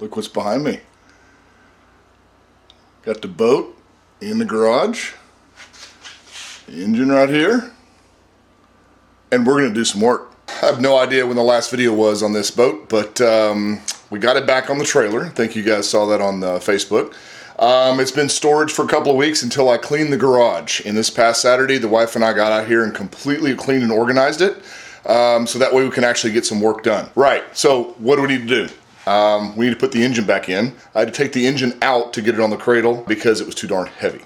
Look what's behind me. Got the boat in the garage, the engine right here, and we're gonna do some work. I have no idea when the last video was on this boat, but we got it back on the trailer. I think you guys saw that on Facebook. It's been storage for a couple of weeks until I cleaned the garage. And this past Saturday, the wife and I got out here and completely cleaned and organized it, so that way we can actually get some work done. Right, so what do we need to do? We need to put the engine back in. I had to take the engine out to get it on the cradle because it was too darn heavy.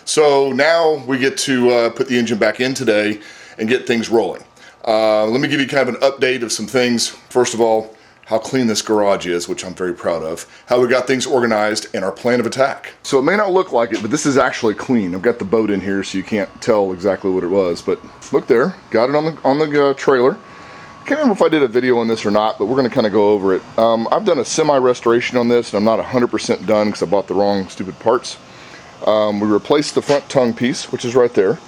So now we get to put the engine back in today and get things rolling. Let me give you kind of an update of some things. First of all, how clean this garage is, which I'm very proud of, how we got things organized, and our plan of attack. So it may not look like it, but this is actually clean. I've got the boat in here so you can't tell exactly what it was, but look there, got it on the trailer. Can't remember if I did a video on this or not, but we're going to kind of go over it. I've done a semi-restoration on this, and I'm not 100% done because I bought the wrong stupid parts. We replaced the front tongue piece, which is right there.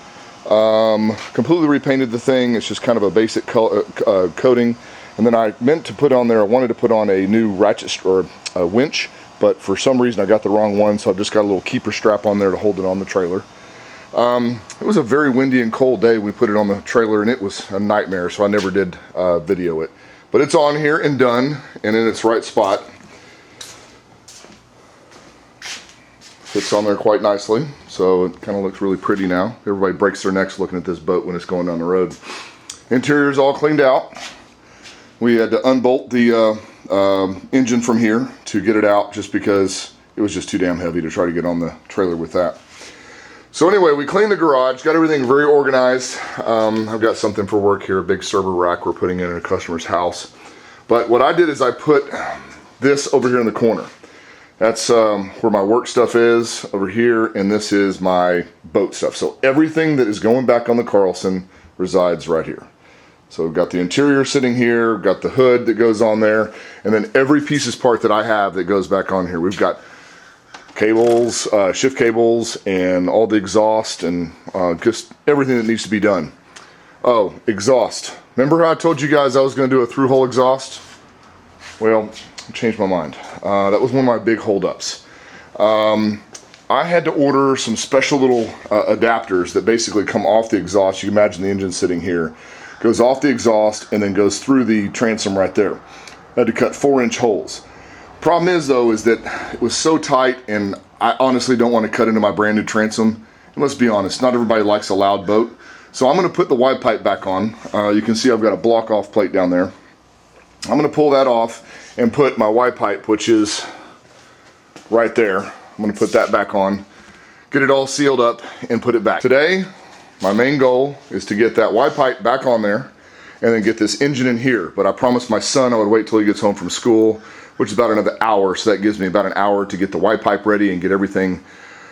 Completely repainted the thing. It's just kind of a basic coating. And then I meant to put on there, I wanted to put on a new ratchet or a winch, but for some reason I got the wrong one, so I've just got a little keeper strap on there to hold it on the trailer. It was a very windy and cold day. We put it on the trailer and it was a nightmare, so I never did video it. But it's on here and done and in its right spot. Fits on there quite nicely, so it kind of looks really pretty now. Everybody breaks their necks looking at this boat when it's going down the road. Interior is all cleaned out. We had to unbolt the engine from here to get it out just because it was just too damn heavy to try to get on the trailer with that. So anyway, we cleaned the garage, got everything very organized. I've got something for work here, a big server rack we're putting in a customer's house. But what I did is I put this over here in the corner. That's where my work stuff is over here, and this is my boat stuff. So everything that is going back on the Carlson resides right here. So we've got the interior sitting here, we've got the hood that goes on there, and then every pieces part that I have that goes back on here. We've got cables, shift cables, and all the exhaust, and just everything that needs to be done. Oh, exhaust. Remember how I told you guys I was going to do a through-hole exhaust? Well, I changed my mind. That was one of my big holdups. I had to order some special little adapters that basically come off the exhaust. You can imagine the engine sitting here. Goes off the exhaust and then goes through the transom right there. I had to cut 4-inch holes. Problem is though, is that it was so tight, and I honestly don't want to cut into my brand new transom. And let's be honest, not everybody likes a loud boat. So I'm going to put the Y pipe back on. You can see I've got a block off plate down there. I'm going to pull that off and put my Y pipe, which is right there. I'm going to put that back on, get it all sealed up, and put it back. Today, my main goal is to get that Y pipe back on there and then get this engine in here. But I promised my son I would wait till he gets home from school, which is about another hour. So that gives me about an hour to get the Y pipe ready and get everything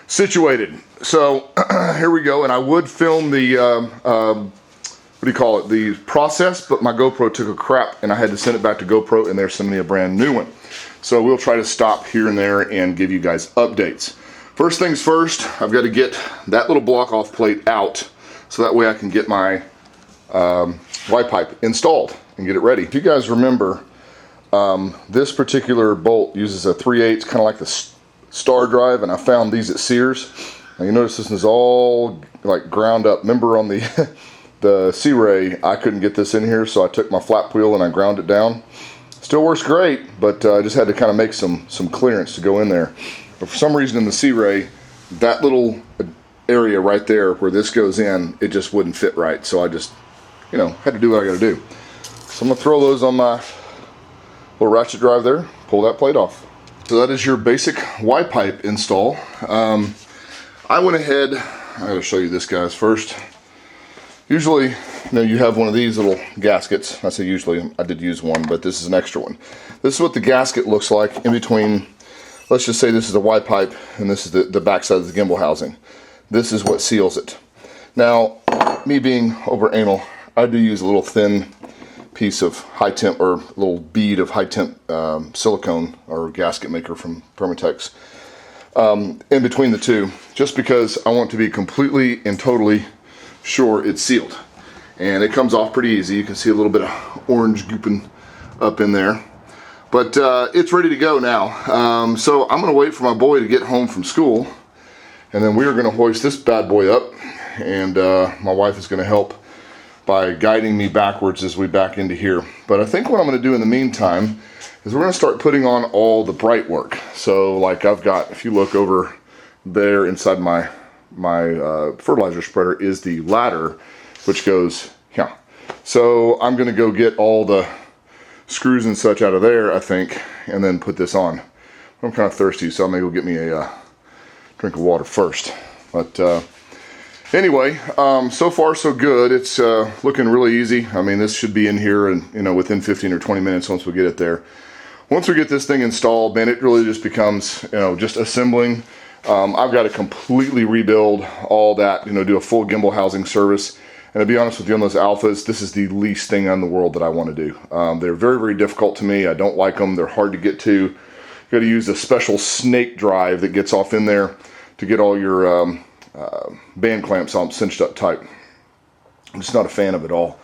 situated. So here we go. And I would film the, what do you call it? The process, but my GoPro took a crap and I had to send it back to GoPro, and they're sending me a brand new one. So we'll try to stop here and there and give you guys updates. First things first, I've got to get that little block off plate out so that way I can get my Y pipe installed and get it ready. If you guys remember, this particular bolt uses a 3/8, kind of like the star drive, and I found these at Sears. Now you notice this is all like ground up. Remember on the the C-Ray, I couldn't get this in here, so I took my flap wheel and I ground it down. Still works great, but I just had to kind of make some clearance to go in there. But for some reason in the C-Ray, that little area right there where this goes in, it just wouldn't fit right. So I just, you know, had to do what I got to do. So I'm going to throw those on my little ratchet drive there, pull that plate off. So that is your basic Y pipe install. I went ahead, I got to show you this, guys, first. Usually, you know, you have one of these little gaskets. I say usually, I did use one, but this is an extra one. This is what the gasket looks like in between. Let's just say this is a Y pipe and this is the back side of the gimbal housing. This is what seals it. Now, me being over anal, I do use a little thin piece of high temp, or a little bead of high temp silicone or gasket maker from Permatex in between the two, just because I want to be completely and totally sure it's sealed. And it comes off pretty easy. You can see a little bit of orange gooping up in there. But it's ready to go now. So I'm gonna wait for my boy to get home from school, and then we are gonna hoist this bad boy up, and my wife is gonna help by guiding me backwards as we back into here. But I think what I'm gonna do in the meantime is we're gonna start putting on all the bright work. So like I've got, if you look over there inside my fertilizer spreader is the ladder, which goes here. So I'm gonna go get all the screws and such out of there, I think, and then put this on. I'm kind of thirsty, so I'm gonna go get me a drink of water first. But anyway, so far so good. It's looking really easy. I mean, this should be in here and, you know, within 15 or 20 minutes once we get it there. Once we get this thing installed, man, it really just becomes, you know, just assembling. I've got to completely rebuild all that, you know, do a full gimbal housing service. And to be honest with you, on those Alphas, this is the least thing in the world that I want to do. They're very, very difficult to me. I don't like them. They're hard to get to. You got to use a special snake drive that gets off in there to get all your band clamps all cinched up tight. I'm just not a fan of it all.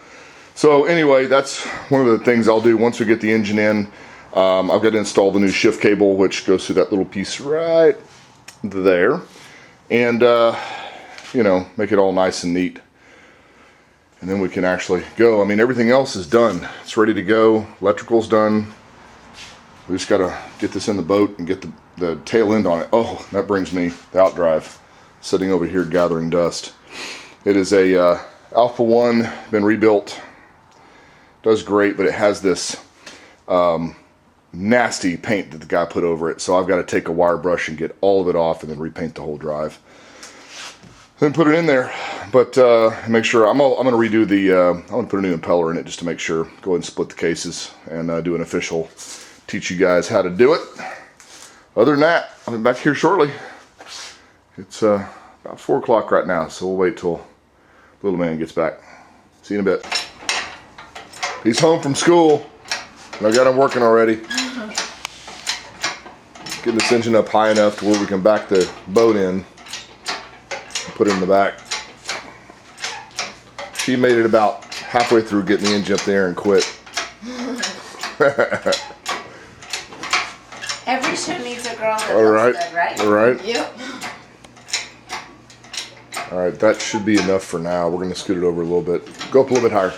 So anyway, that's one of the things I'll do once we get the engine in. I've got to install the new shift cable, which goes through that little piece right there, and you know, make it all nice and neat, and then we can actually go. I mean, everything else is done. It's ready to go. Electrical's done. We just got to get this in the boat and get the tail end on it. Oh, that brings me the outdrive, sitting over here gathering dust. It is a Alpha 1, been rebuilt. Does great, but it has this nasty paint that the guy put over it, so I've got to take a wire brush and get all of it off and then repaint the whole drive, then put it in there. But make sure I'm going to redo the I'm going to put a new impeller in it just to make sure. Go ahead and split the cases and do an official teach you guys how to do it. Other than that, I'll be back here shortly. It's about 4 o'clock right now, so we'll wait till little man gets back. See you in a bit. He's home from school. I got him working already. Getting this engine up high enough to where we can back the boat in and put it in the back. He made it about halfway through getting the engine up there and quit. Every show needs a girl that All right. looks good, right? All right. Yep. All right, that should be enough for now. We're going to scoot it over a little bit. Go up a little bit higher.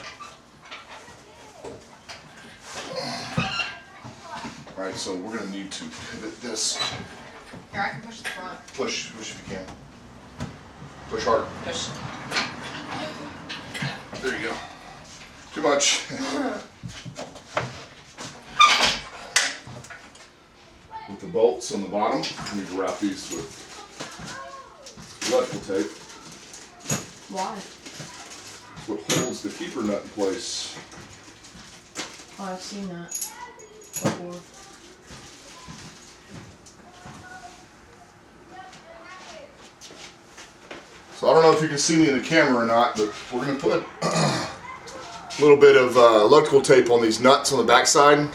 All right, so we're going to need to pivot this. Here, I can push the front. Push if you can. Push hard. Push. There you go. Too much. With the bolts on the bottom, we need to wrap these with electrical tape. Why? It's what holds the keeper nut in place. Oh, I've seen that before. So I don't know if you can see me in the camera or not, but we're going to put a little bit of electrical tape on these nuts on the backside.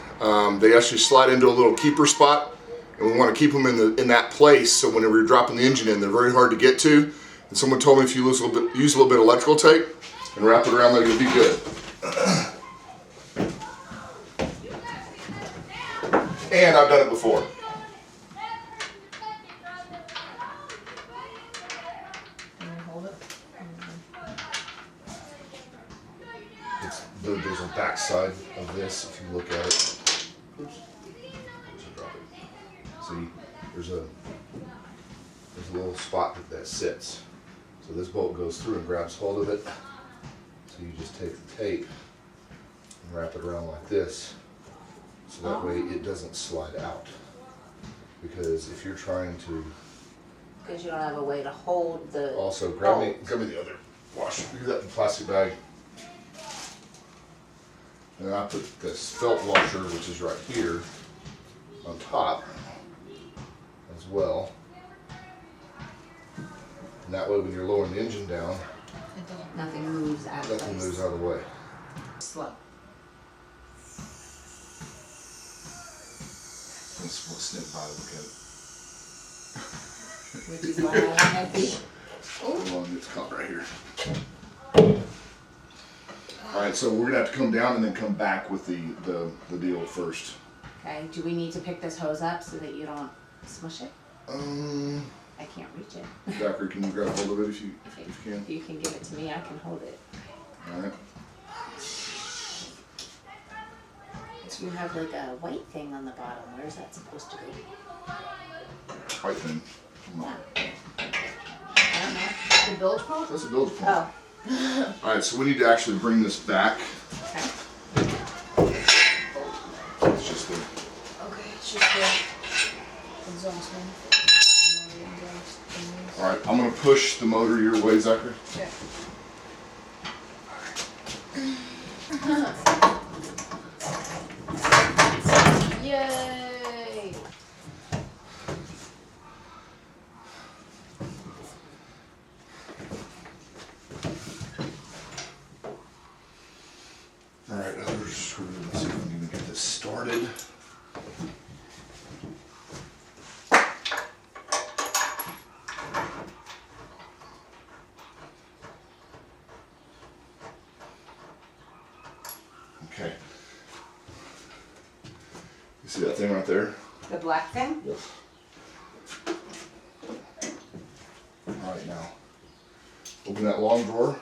They actually slide into a little keeper spot, and we want to keep them in that place, so whenever you're dropping the engine in, they're very hard to get to. And someone told me if you use a little bit of electrical tape and wrap it around there, you'll be good. And I've done it before. Can you hold it? There's a back side of this, if you look at it. Oops. Drop it. See, there's a little spot that sits. So this bolt goes through and grabs hold of it. So you just take the tape and wrap it around like this. So that way it doesn't slide out. Because if you're trying to... Because you don't have a way to hold the... Also, grab me the other wash. Do that in a plastic bag. And I put this felt washer, which is right here, on top as well. And that way when you're lowering the engine down, Nothing moves out of place. nothing moves out of the way. Slow. Let's snip by it, look at it. Which is why I have the... Hold on, it's caught right here. Alright, so we're going to have to come down and then come back with the deal first. Okay, do we need to pick this hose up so that you don't smush it? I can't reach it. Zachary, can you grab hold of it if you can? If you can give it to me, I can hold it. Alright. You have like a white thing on the bottom. Where's that supposed to go? White thing. Yeah. I don't know. The bilge pump? That's a bilge pump. Oh. Alright, so we need to actually bring this back. Okay. It's just the... Okay, it's just the exhaust one. Alright, I'm going to push the motor your way, Zachary. Yeah. Yay! Alright, other screw. Let's see if we can get this started. Okay. You see that thing right there? The black thing? Yes. Alright, now. Open that long drawer.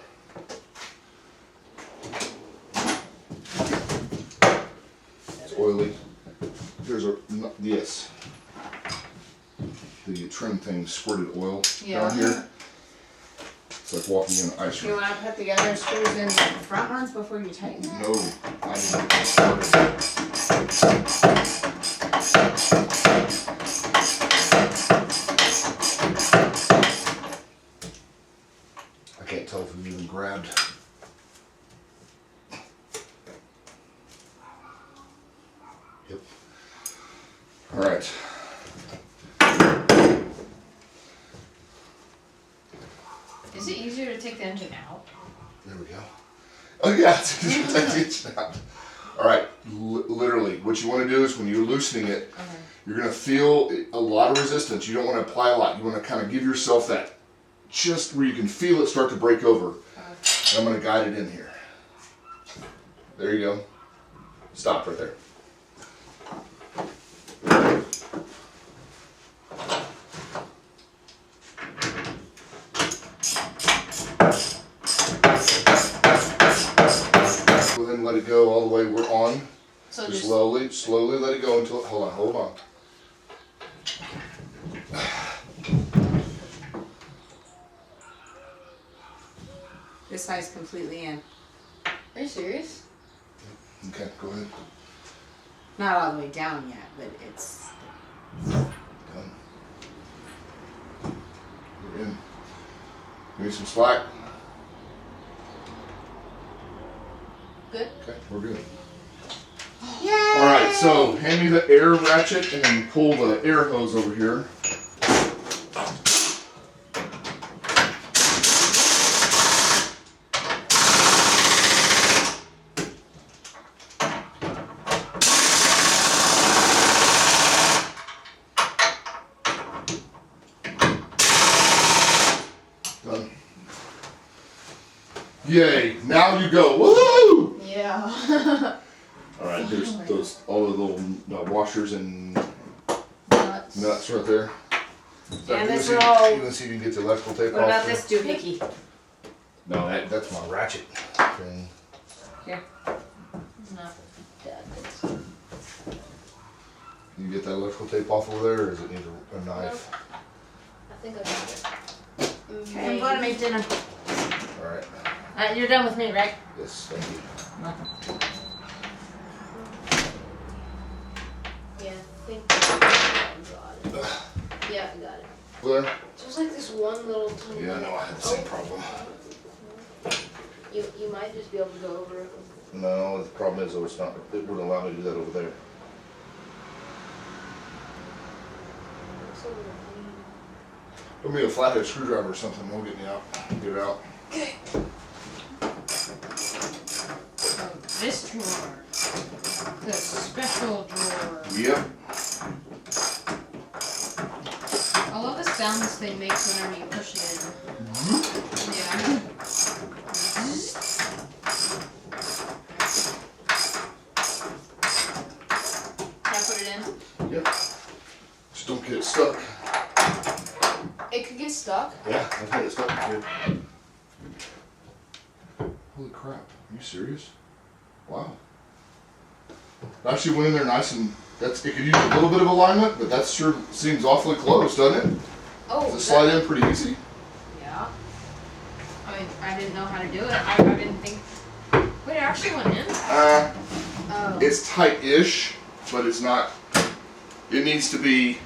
It's oily. There's a, yes. The trim thing squirted oil down here. It's like walking in an ice You rink. want to put the other screws in the front ones before you tighten it? No, I didn't get started. I can't tell if we even grabbed. Yep. All right. Is it easier to take the engine out? There we go. Oh yeah, it's easier to take the engine out. All right, literally, what you want to do is when you're loosening it, you're going to feel a lot of resistance. You don't want to apply a lot. You want to kind of give yourself that, just where you can feel it start to break over. And I'm going to guide it in here. There you go. Stop right there. Go ahead and let it go all the way we're on. So Just just slowly let it go until, hold on. This side's completely in. Are you serious? Okay, go ahead. Not all the way down yet, but it's... Done. We're in. Give me some slack. Good. Okay, we're good. Yay! Alright, so hand me the air ratchet and then pull the air hose over here. Done. Yay, now you go. Woohoo! Yeah. Alright, there's those all the little washers and Nuts. nuts right there. So And you this see- little- You want to see if you can get the electrical tape What off? about there? this doohickey? No, that's my ratchet thing. Here. Not that. Can you get that electrical tape off over there, or does it need a knife? I think I got it. Okay, I'm going to make dinner. Alright. You're done with me, right? Yes, thank you. Yeah, I think I got it. Yeah, I got it. There? There's like this one little tiny. Yeah, I know, I had the same problem. You might just be able to go over it. No, the problem is though, it's not, it wouldn't allow me to do that over there. It's a little Give me a flathead screwdriver or something, we'll get me out. Get it out. Okay. Oh, this drawer. The special drawer. Yep. I love the sounds they make whenever you push it in. Yeah. That's what stuck? Yeah, I've had it stuck before. Holy crap, are you serious? Wow. It actually went in there nice and, it could use a little bit of alignment, but that sure seems awfully close, doesn't it? Oh, Does it slide in pretty easy? Yeah. I mean, I didn't know how to do it. I didn't think. Wait, it actually went in? Oh. It's tight-ish, but it's not, it needs to be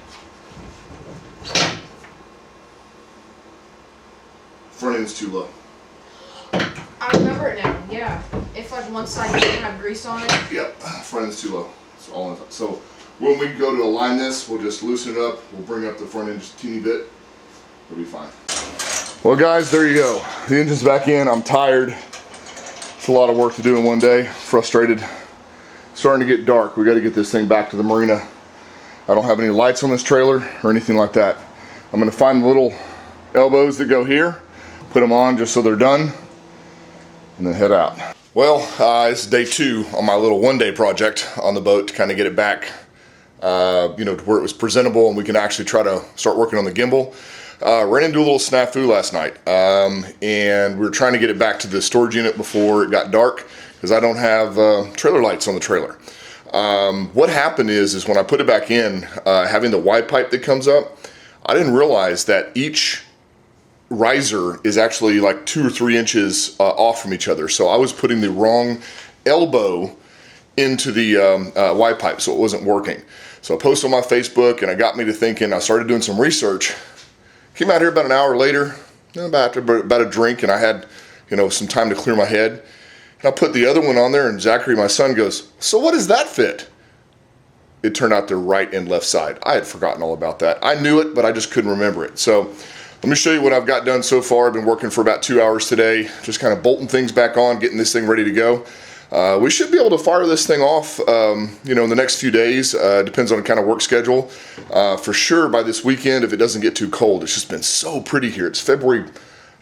front end's too low. I remember it now, yeah. If like one side doesn't have grease on it. Yep, front end's too low. It's all in. So when we go to align this, we'll just loosen it up. We'll bring up the front end just a teeny bit. It'll be fine. Well guys, there you go. The engine's back in. I'm tired. It's a lot of work to do in one day. Frustrated. Starting to get dark. We got to get this thing back to the marina. I don't have any lights on this trailer or anything like that. I'm going to find the little elbows that go here, put them on just so they're done, and then head out. Well, it's day 2 on my little one-day project on the boat to kind of get it back, you know, to where it was presentable and we can actually try to start working on the gimbal. Ran into a little snafu last night, and we were trying to get it back to the storage unit before it got dark because I don't have trailer lights on the trailer. What happened is when I put it back in, having the Y pipe that comes up, I didn't realize that each riser is actually like 2 or 3 inches off from each other. So I was putting the wrong elbow into the Y pipe, so it wasn't working. So I posted on my Facebook, and it got me to thinking. I started doing some research. Came out here about an hour later, about a drink, and I had, you know, some time to clear my head. And I put the other one on there, and Zachary, my son, goes, "So what does that fit?" It turned out the right and left side. I had forgotten all about that. I knew it, but I just couldn't remember it. So let me show you what I've got done so far. I've been working for about 2 hours today, just kind of bolting things back on, getting this thing ready to go. We should be able to fire this thing off, you know, in the next few days. Depends on the kind of work schedule. For sure by this weekend, if it doesn't get too cold. It's just been so pretty here. It's February,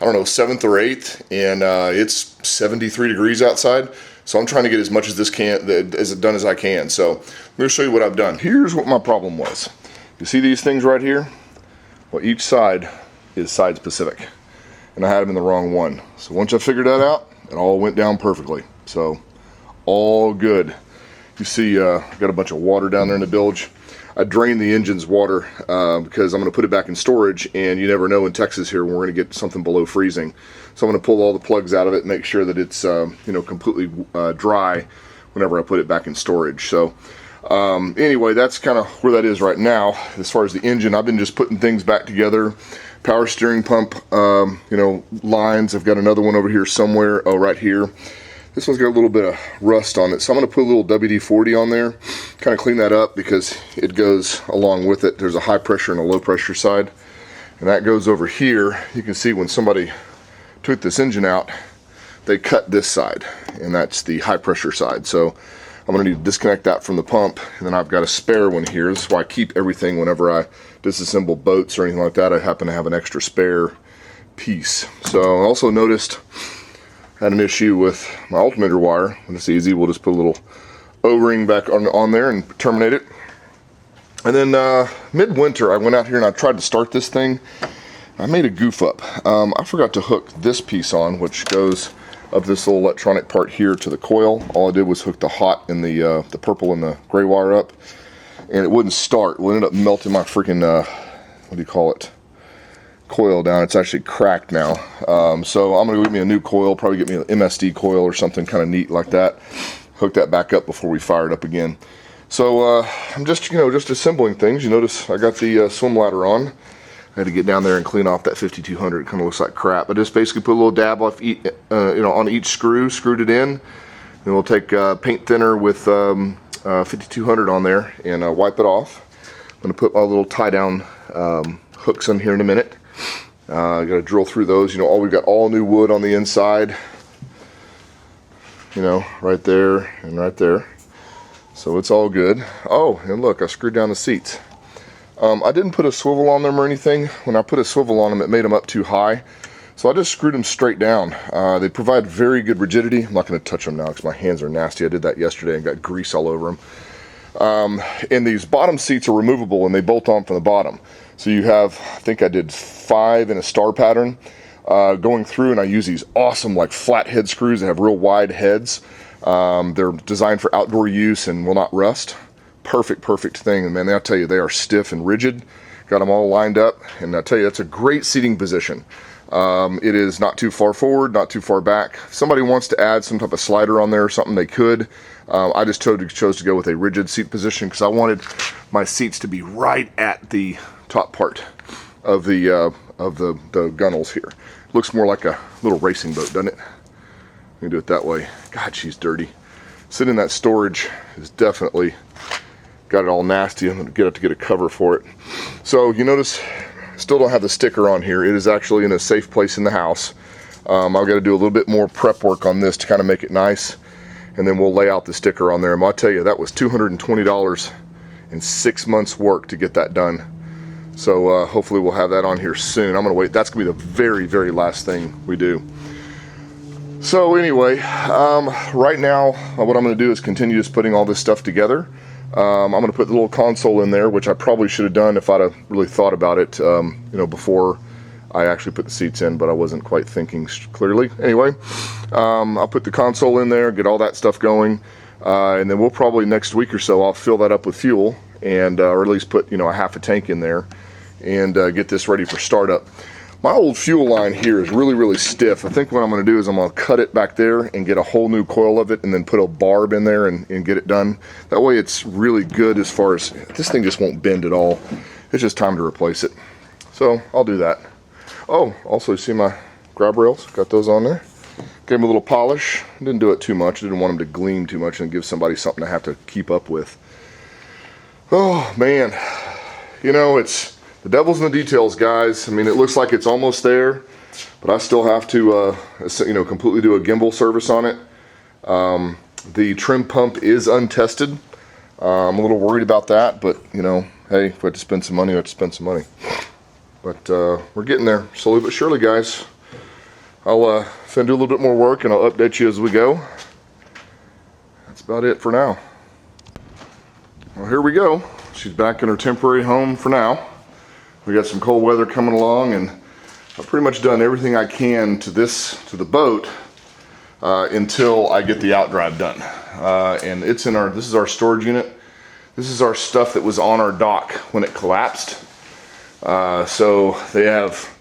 I don't know, 7th or 8th, and it's 73 degrees outside. So I'm trying to get as much as done as I can. So let me show you what I've done. Here's what my problem was. You see these things right here? Well, each side is side specific, and I had them in the wrong one. So once I figured that out, it all went down perfectly. So all good. You see, got a bunch of water down there in the bilge. I drained the engine's water because I'm going to put it back in storage, and you never know in Texas here when we're going to get something below freezing. So I'm going to pull all the plugs out of it and make sure that it's you know, completely dry whenever I put it back in storage. So anyway, that's kind of where that is right now. As far as the engine, I've been just putting things back together. Power steering pump, you know, lines. I've got another one over here somewhere. Oh, right here. This one's got a little bit of rust on it, so I'm going to put a little WD-40 on there, kind of clean that up because it goes along with it. There's a high pressure and a low pressure side, and that goes over here. You can see when somebody took this engine out, they cut this side, and that's the high pressure side. So I'm going to need to disconnect that from the pump, and then I've got a spare one here. This is why I keep everything whenever I disassemble boats or anything like that. I happen to have an extra spare piece. So I also noticed I had an issue with my altimeter wire. It's easy. We'll just put a little O-ring back on there and terminate it. And then midwinter, I went out here and I tried to start this thing. I made a goof up. I forgot to hook this piece on, which goes up this little electronic part here to the coil. All I did was hook the hot and the purple and the gray wire up, and it wouldn't start. It ended up melting my freaking what do you call it? Coil down. It's actually cracked now. So I'm gonna get me a new coil, probably get me an MSD coil or something kind of neat like that. Hook that back up before we fire it up again. So I'm just, you know, just assembling things. You notice I got the swim ladder on. I had to get down there and clean off that 5200. It kind of looks like crap. I just basically put a little dab off you know, on each screw, screwed it in. Then we'll take paint thinner with 5200 on there and wipe it off. I'm gonna put my little tie down hooks in here in a minute. Got to drill through those. You know, we've got all new wood on the inside. You know, right there and right there. So it's all good. Oh, and look, I screwed down the seats. I didn't put a swivel on them or anything. When I put a swivel on them, it made them up too high. So I just screwed them straight down. They provide very good rigidity. I'm not going to touch them now because my hands are nasty. I did that yesterday and got grease all over them. And these bottom seats are removable and they bolt on from the bottom. So you have, I think I did 5 in a star pattern going through, and I use these awesome like flat head screws that have real wide heads. They're designed for outdoor use and will not rust. Perfect thing. And man, I'll tell you, they are stiff and rigid. Got them all lined up, and I tell you, that's a great seating position. It is not too far forward, not too far back. If somebody wants to add some type of slider on there or something, they could. I just chose to go with a rigid seat position because I wanted my seats to be right at the top part of the gunnels here. Looks more like a little racing boat, doesn't it? Let me do it that way. God, she's dirty. Sitting in that storage is definitely got it all nasty. I'm gonna get a cover for it. So you notice, still don't have the sticker on here. It is actually in a safe place in the house. I've got to do a little bit more prep work on this to kind of make it nice, and then we'll lay out the sticker on there. And I'll tell you, that was $220 and 6 months work to get that done. So hopefully we'll have that on here soon. I'm gonna wait. That's gonna be the very last thing we do. So anyway, right now what I'm gonna do is continue just putting all this stuff together. I'm gonna put the little console in there, which I probably should have done if I'd have really thought about it, you know, before I actually put the seats in, but I wasn't quite thinking clearly. Anyway, I'll put the console in there, get all that stuff going, and then we'll probably next week or so, I'll fill that up with fuel, and or at least put, you know, a half a tank in there, and get this ready for startup. My old fuel line here is really stiff. I think what I'm going to do is I'm going to cut it back there and get a whole new coil of it, and then put a barb in there and get it done. That way it's really good as far as, this thing just won't bend at all. It's just time to replace it. So I'll do that. Oh, also you see my grab rails? Got those on there. Gave them a little polish. Didn't do it too much. Didn't want them to gleam too much and give somebody something to have to keep up with. Oh man, you know, it's the devil's in the details, guys. I mean, it looks like it's almost there, but I still have to, you know, completely do a gimbal service on it. The trim pump is untested. I'm a little worried about that, but you know, hey, if I have to spend some money, I have to spend some money. But we're getting there, slowly but surely, guys. I'll do a little bit more work, and I'll update you as we go. That's about it for now. Well, here we go. She's back in her temporary home for now. We got some cold weather coming along, and I've pretty much done everything I can to the boat until I get the outdrive done. And it's in this is our storage unit. This is our stuff that was on our dock when it collapsed. So they have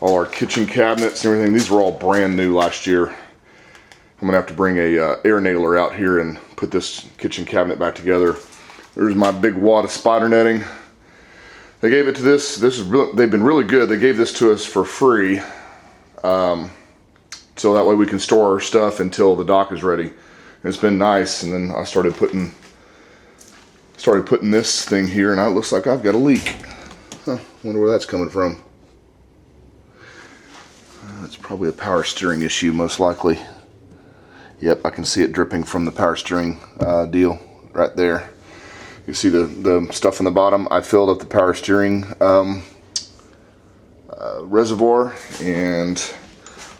all our kitchen cabinets and everything. These were all brand new last year. I'm gonna have to bring a air nailer out here and put this kitchen cabinet back together. There's my big wad of spider netting. They gave it to this is really, they've been really good. They gave this to us for free. So that way we can store our stuff until the dock is ready. And it's been nice. And then I started putting this thing here, and it looks like I've got a leak. Huh, wonder where that's coming from. It's probably a power steering issue, most likely. Yep, I can see it dripping from the power steering deal right there. You see the stuff in the bottom. I filled up the power steering reservoir, and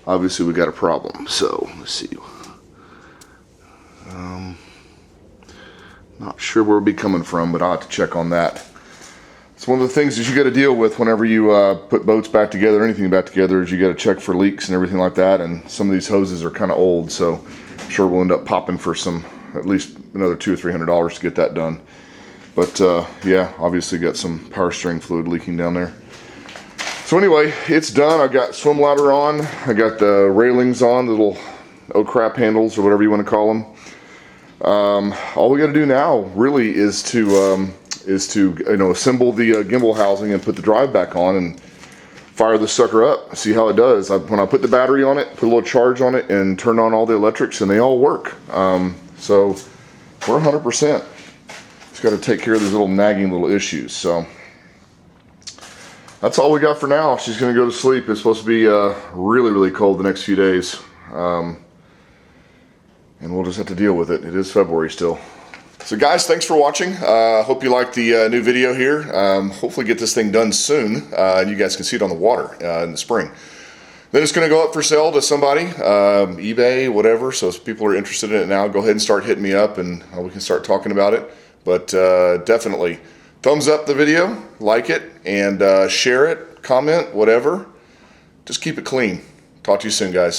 obviously we got a problem. So let's see. Not sure where it'll be coming from, but I'll have to check on that. It's one of the things that you got to deal with whenever you put boats back together, anything back together, is you got to check for leaks and everything like that. And some of these hoses are kind of old, so I'm sure we'll end up popping for at least another $200 or $300 to get that done. But yeah, obviously got some power steering fluid leaking down there. So anyway, it's done. I got swim ladder on. I got the railings on, the little oh crap handles or whatever you want to call them. All we got to do now really is to you know, assemble the gimbal housing and put the drive back on and fire the sucker up. See how it does. When I put the battery on it, put a little charge on it, and turn on all the electrics, and they all work. So we're 100%. Just got to take care of these little nagging little issues. So that's all we got for now. She's going to go to sleep. It's supposed to be really cold the next few days. And we'll just have to deal with it. It is February still. So guys, thanks for watching. Hope you liked the new video here. Hopefully get this thing done soon, and you guys can see it on the water in the spring. Then it's going to go up for sale to somebody, eBay, whatever. So if people are interested in it now, go ahead and start hitting me up, and we can start talking about it. But definitely thumbs up the video, like it, and share it, comment, whatever. Just keep it clean. Talk to you soon, guys.